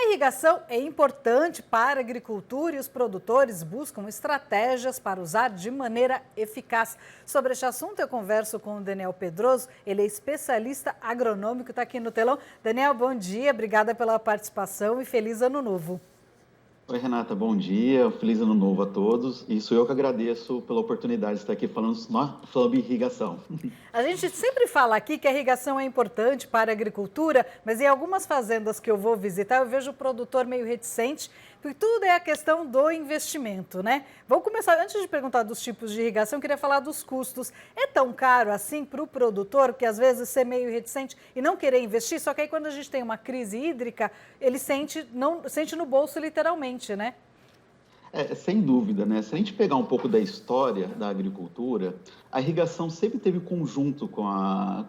irrigação é importante para a agricultura e os produtores buscam estratégias para usar de maneira eficaz. Sobre este assunto, eu converso com o Daniel Pedroso, ele é especialista agronômico, está aqui no telão. Daniel, bom dia, obrigada pela participação e feliz ano novo. Oi, Renata, bom dia, feliz ano novo a todos. E sou eu que agradeço pela oportunidade de estar aqui falando sobre irrigação. A gente sempre fala aqui que a irrigação é importante para a agricultura, mas em algumas fazendas que eu vou visitar, eu vejo o produtor meio reticente, porque tudo é a questão do investimento, né? Vamos começar, antes de perguntar dos tipos de irrigação, eu queria falar dos custos. É tão caro assim para o produtor, que às vezes ser meio reticente e não querer investir, só que aí quando a gente tem uma crise hídrica, ele sente no bolso literalmente, né? Sem dúvida, né? Se a gente pegar um pouco da história da agricultura, a irrigação sempre teve conjunto com a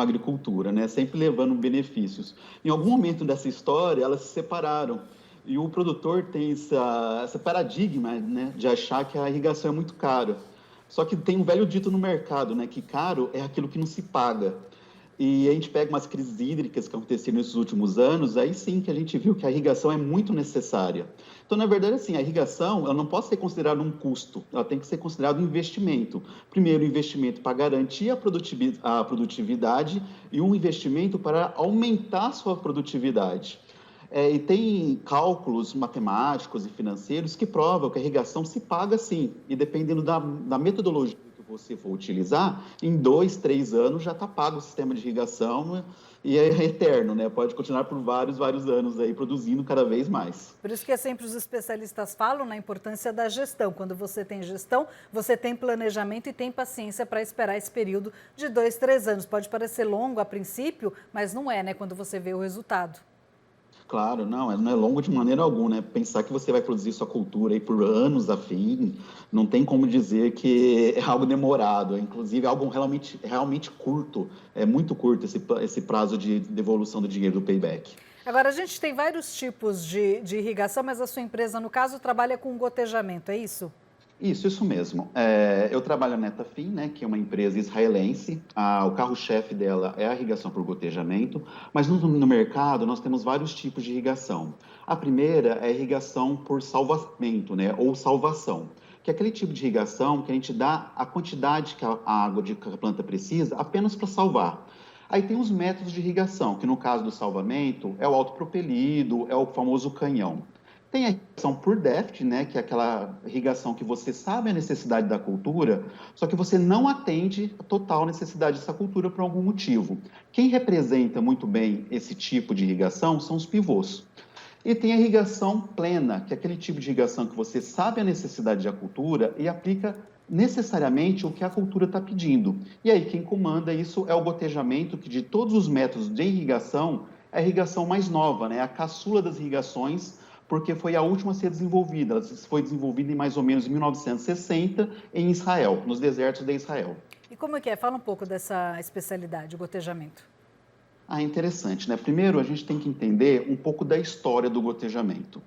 agricultura, né? Sempre levando benefícios. Em algum momento dessa história, elas se separaram. E o produtor tem esse paradigma, né, de achar que a irrigação é muito cara. Só que tem um velho dito no mercado, né, que caro é aquilo que não se paga. E a gente pega umas crises hídricas que aconteceram nesses últimos anos, aí sim que a gente viu que a irrigação é muito necessária. Então, na verdade, assim, a irrigação ela não pode ser considerada um custo, ela tem que ser considerada um investimento. Primeiro, um investimento para garantir a produtividade e um investimento para aumentar a sua produtividade. E tem cálculos matemáticos e financeiros que provam que a irrigação se paga sim, e dependendo da metodologia que você for utilizar, em 2, 3 anos já está pago o sistema de irrigação e é eterno, né? Pode continuar por vários anos aí, produzindo cada vez mais. Por isso que sempre os especialistas falam na importância da gestão. Quando você tem gestão, você tem planejamento e tem paciência para esperar esse período de 2, 3 anos. Pode parecer longo a princípio, mas não é, né? Quando você vê o resultado. Claro, não é longo de maneira alguma, né? Pensar que você vai produzir sua cultura aí por anos a fim, não tem como dizer que é algo demorado, inclusive é algo realmente curto, é muito curto esse prazo de devolução do dinheiro do payback. Agora, a gente tem vários tipos de irrigação, mas a sua empresa, no caso, trabalha com gotejamento, é isso? Isso mesmo. Eu trabalho na Netafim, né, que é uma empresa israelense. O carro-chefe dela é a irrigação por gotejamento, mas no mercado nós temos vários tipos de irrigação. A primeira é a irrigação por salvamento, né, ou salvação, que é aquele tipo de irrigação que a gente dá a quantidade que a água que a planta precisa apenas para salvar. Aí tem os métodos de irrigação, que no caso do salvamento é o autopropelido, é o famoso canhão. Tem a irrigação por déficit, né, que é aquela irrigação que você sabe a necessidade da cultura, só que você não atende a total necessidade dessa cultura por algum motivo. Quem representa muito bem esse tipo de irrigação são os pivôs. E tem a irrigação plena, que é aquele tipo de irrigação que você sabe a necessidade da cultura e aplica necessariamente o que a cultura está pedindo. E aí quem comanda isso é o gotejamento, que de todos os métodos de irrigação, é a irrigação mais nova, né, a caçula das irrigações, porque foi a última a ser desenvolvida. Ela foi desenvolvida em mais ou menos 1960 em Israel, nos desertos de Israel. E como é que é? Fala um pouco dessa especialidade, o gotejamento. Interessante, né? Primeiro, a gente tem que entender um pouco da história do gotejamento.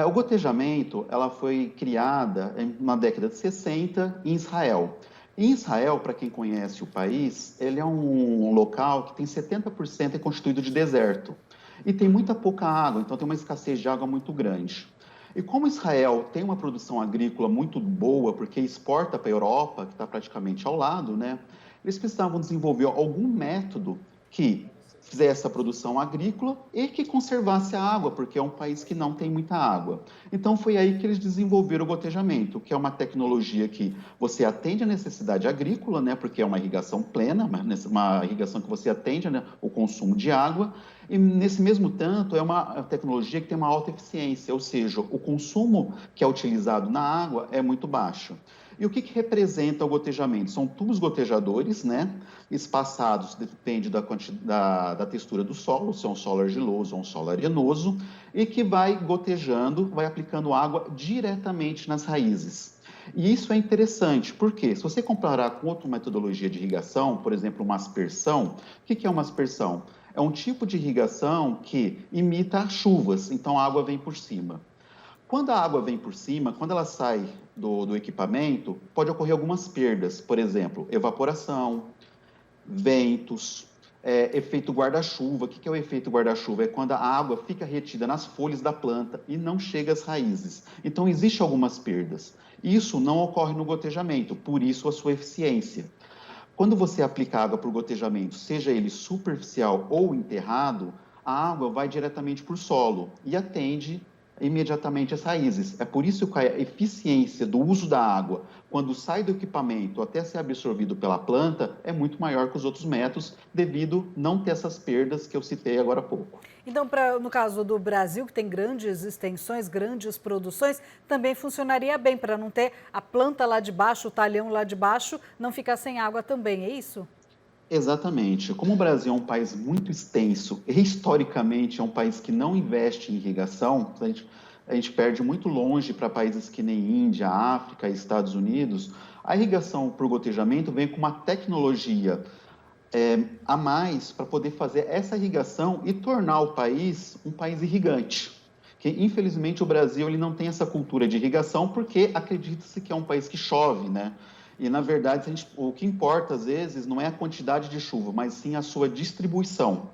O gotejamento, ela foi criada na década de 60 em Israel. Em Israel, para quem conhece o país, ele é um local que tem 70% é constituído de deserto. E tem muita pouca água, então tem uma escassez de água muito grande. E como Israel tem uma produção agrícola muito boa, porque exporta para a Europa, que está praticamente ao lado, né? Eles precisavam desenvolver algum método que fizesse a produção agrícola e que conservasse a água, porque é um país que não tem muita água. Então foi aí que eles desenvolveram o gotejamento, que é uma tecnologia que você atende à necessidade agrícola, né, porque é uma irrigação plena, uma irrigação que você atende, né, o consumo de água, e nesse mesmo tanto é uma tecnologia que tem uma alta eficiência, ou seja, o consumo que é utilizado na água é muito baixo. E o que representa o gotejamento? São tubos gotejadores, né? Espaçados, depende da textura do solo, se é um solo argiloso ou um solo arenoso, e que vai gotejando, vai aplicando água diretamente nas raízes. E isso é interessante, porque se você comparar com outra metodologia de irrigação, por exemplo, uma aspersão, o que é uma aspersão? É um tipo de irrigação que imita chuvas, então a água vem por cima. Quando a água vem por cima, quando ela sai do equipamento, pode ocorrer algumas perdas, por exemplo, evaporação, ventos, efeito guarda-chuva. O que é o efeito guarda-chuva? É quando a água fica retida nas folhas da planta e não chega às raízes. Então, existem algumas perdas. Isso não ocorre no gotejamento, por isso a sua eficiência. Quando você aplica água por gotejamento, seja ele superficial ou enterrado, a água vai diretamente para o solo e atende imediatamente as raízes. É por isso que a eficiência do uso da água, quando sai do equipamento até ser absorvido pela planta, é muito maior que os outros métodos, devido não ter essas perdas que eu citei agora há pouco. Então, no caso do Brasil, que tem grandes extensões, grandes produções, também funcionaria bem para não ter a planta lá de baixo, o talhão lá de baixo, não ficar sem água também, é isso? Exatamente. Como o Brasil é um país muito extenso e historicamente é um país que não investe em irrigação, a gente perde muito longe para países que nem Índia, África e Estados Unidos. A irrigação por gotejamento vem com uma tecnologia a mais para poder fazer essa irrigação e tornar o país um país irrigante. Que, infelizmente, o Brasil ele não tem essa cultura de irrigação porque acredita-se que é um país que chove, né? E, na verdade, o que importa, às vezes, não é a quantidade de chuva, mas sim a sua distribuição.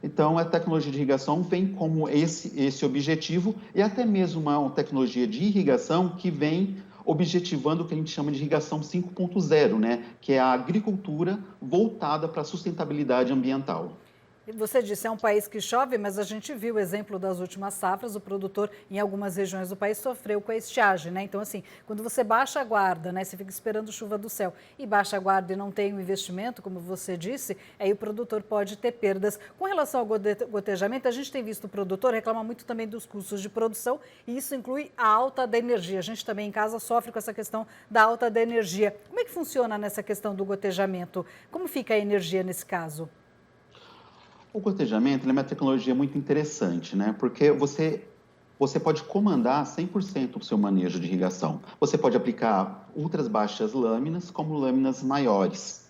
Então, a tecnologia de irrigação vem como esse objetivo e até mesmo uma tecnologia de irrigação que vem objetivando o que a gente chama de irrigação 5.0, né? Que é a agricultura voltada para a sustentabilidade ambiental. Você disse, é um país que chove, mas a gente viu o exemplo das últimas safras, o produtor em algumas regiões do país sofreu com a estiagem, né? Então, assim, quando você baixa a guarda, né? Você fica esperando chuva do céu e baixa a guarda e não tem o investimento, como você disse, aí o produtor pode ter perdas. Com relação ao gotejamento, a gente tem visto o produtor reclamar muito também dos custos de produção e isso inclui a alta da energia. A gente também em casa sofre com essa questão da alta da energia. Como é que funciona nessa questão do gotejamento? Como fica a energia nesse caso? O gotejamento é uma tecnologia muito interessante, né? Porque você pode comandar 100% o seu manejo de irrigação. Você pode aplicar ultras baixas lâminas como lâminas maiores.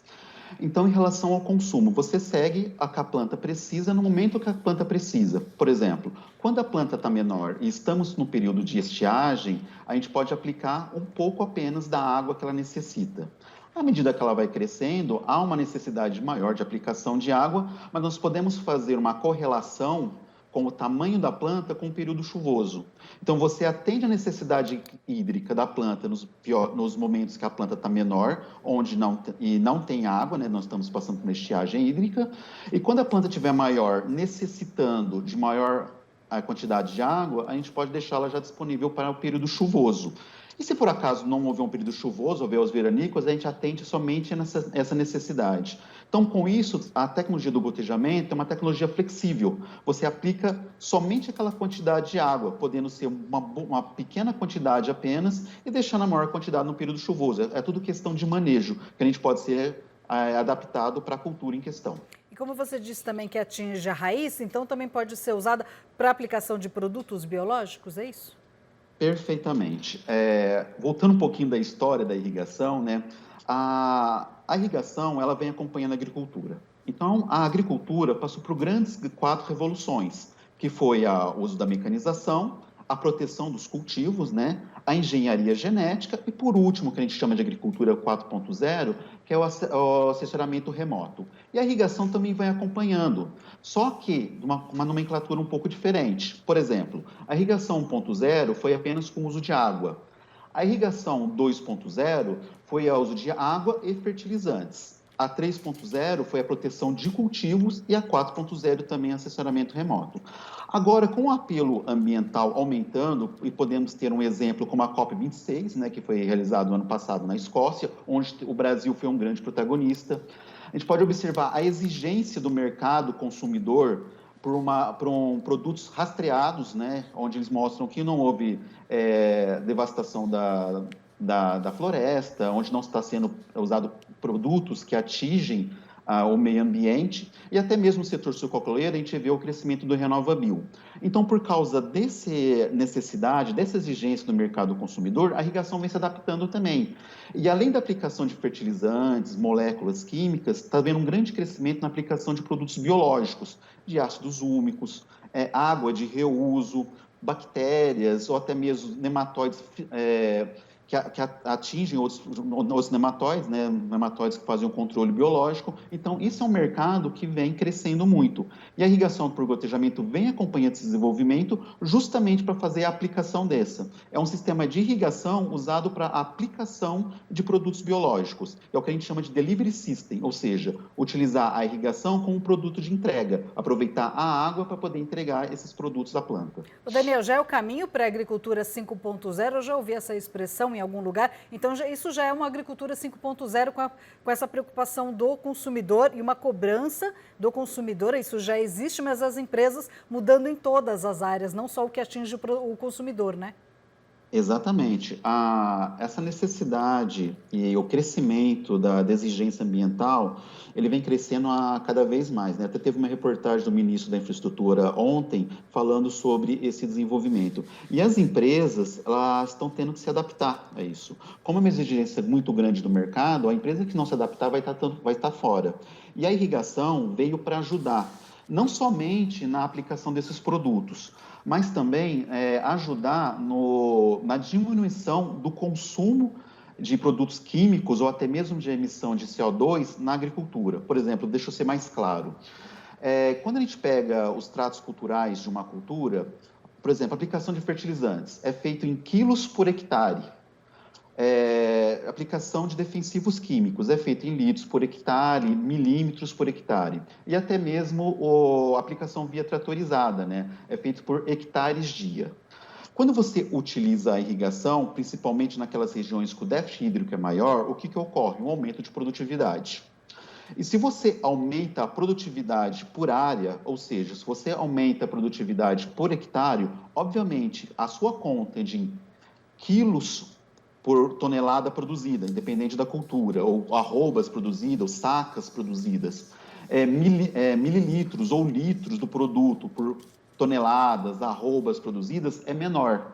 Então, em relação ao consumo, você segue a que a planta precisa no momento que a planta precisa. Por exemplo, quando a planta está menor e estamos no período de estiagem, a gente pode aplicar um pouco apenas da água que ela necessita. À medida que ela vai crescendo, há uma necessidade maior de aplicação de água, mas nós podemos fazer uma correlação com o tamanho da planta com o período chuvoso. Então, você atende a necessidade hídrica da planta nos momentos que a planta está menor, onde não tem água, né? Nós estamos passando por uma estiagem hídrica, e quando a planta estiver maior, necessitando de maior quantidade de água, a gente pode deixá-la já disponível para o período chuvoso. E se por acaso não houver um período chuvoso, houver os veranicos, a gente atende somente essa necessidade. Então, com isso, a tecnologia do gotejamento é uma tecnologia flexível. Você aplica somente aquela quantidade de água, podendo ser uma pequena quantidade apenas e deixando a maior quantidade no período chuvoso. É tudo questão de manejo, que a gente pode ser adaptado para a cultura em questão. E como você disse também que atinge a raiz, então também pode ser usada para aplicação de produtos biológicos, é isso? Perfeitamente. Voltando um pouquinho da história da irrigação, né? A irrigação ela vem acompanhando a agricultura. Então, a agricultura passou por grandes 4 revoluções, que foi o uso da mecanização, a proteção dos cultivos, né? A engenharia genética e, por último, que a gente chama de agricultura 4.0, que é o assessoramento remoto. E a irrigação também vai acompanhando, só que uma nomenclatura um pouco diferente. Por exemplo, a irrigação 1.0 foi apenas com uso de água. A irrigação 2.0 foi o uso de água e fertilizantes. A 3.0 foi a proteção de cultivos e a 4.0 também assessoramento remoto. Agora, com o apelo ambiental aumentando, e podemos ter um exemplo como a COP26, né, que foi realizado no ano passado na Escócia, onde o Brasil foi um grande protagonista, a gente pode observar a exigência do mercado consumidor por produtos rastreados, né, onde eles mostram que não houve devastação da floresta, onde não está sendo usado produtos que atingem o meio ambiente, e até mesmo no setor sucroalcooleiro, a gente vê o crescimento do RenovaBio. Então, por causa dessa necessidade, dessa exigência do mercado consumidor, a irrigação vem se adaptando também. E além da aplicação de fertilizantes, moléculas químicas, está havendo um grande crescimento na aplicação de produtos biológicos, de ácidos úmicos, água de reuso, bactérias ou até mesmo nematóides que atingem outros nematóides, né, nematóides que fazem o controle biológico. Então, isso é um mercado que vem crescendo muito. E a irrigação por gotejamento vem acompanhando esse desenvolvimento justamente para fazer a aplicação dessa. É um sistema de irrigação usado para a aplicação de produtos biológicos. É o que a gente chama de delivery system, ou seja, utilizar a irrigação como um produto de entrega, aproveitar a água para poder entregar esses produtos à planta. O Daniel, já é o caminho para a agricultura 5.0? Eu já ouvi essa expressão em algum lugar. Então, isso já é uma agricultura 5.0 com essa preocupação do consumidor e uma cobrança do consumidor. Isso já existe, mas as empresas mudando em todas as áreas, não só o que atinge o consumidor, né? Exatamente. Essa necessidade e o crescimento da exigência ambiental, ele vem crescendo a cada vez mais, né? Até teve uma reportagem do ministro da Infraestrutura ontem falando sobre esse desenvolvimento. E as empresas, elas estão tendo que se adaptar a isso. Como é uma exigência muito grande do mercado, a empresa que não se adaptar vai estar fora. E a irrigação veio para ajudar, não somente na aplicação desses produtos, mas também ajudar na diminuição do consumo de produtos químicos ou até mesmo de emissão de CO2 na agricultura. Por exemplo, deixa eu ser mais claro. Quando a gente pega os tratos culturais de uma cultura, por exemplo, a aplicação de fertilizantes é feito em quilos por hectare. Aplicação de defensivos químicos é feita em litros por hectare, milímetros por hectare. E até mesmo a aplicação via tratorizada, né? É feito por hectares dia. Quando você utiliza a irrigação, principalmente naquelas regiões que o déficit hídrico é maior, o que ocorre? Um aumento de produtividade. E se você aumenta a produtividade por área, ou seja, se você aumenta a produtividade por hectare, obviamente a sua conta de quilos por tonelada produzida, independente da cultura, ou arrobas produzidas, ou sacas produzidas, mililitros ou litros do produto por toneladas, arrobas produzidas, é menor.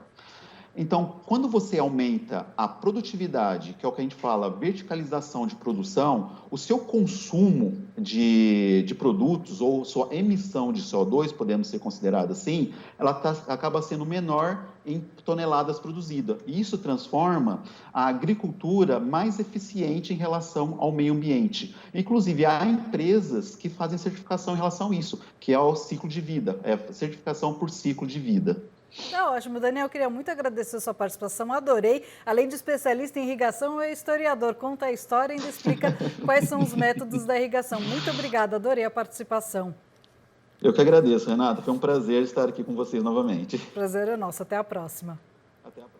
Então, quando você aumenta a produtividade, que é o que a gente fala, verticalização de produção, o seu consumo de produtos ou sua emissão de CO2, podemos ser considerada assim, ela acaba sendo menor em toneladas produzidas. E isso transforma a agricultura mais eficiente em relação ao meio ambiente. Inclusive, há empresas que fazem certificação em relação a isso, que é o ciclo de vida, certificação por ciclo de vida. Tá ótimo, Daniel, eu queria muito agradecer a sua participação, adorei. Além de especialista em irrigação, é historiador, conta a história e ainda explica quais são os métodos da irrigação. Muito obrigada, adorei a participação. Eu que agradeço, Renata, foi um prazer estar aqui com vocês novamente. Prazer é nosso, até a próxima. Até a próxima.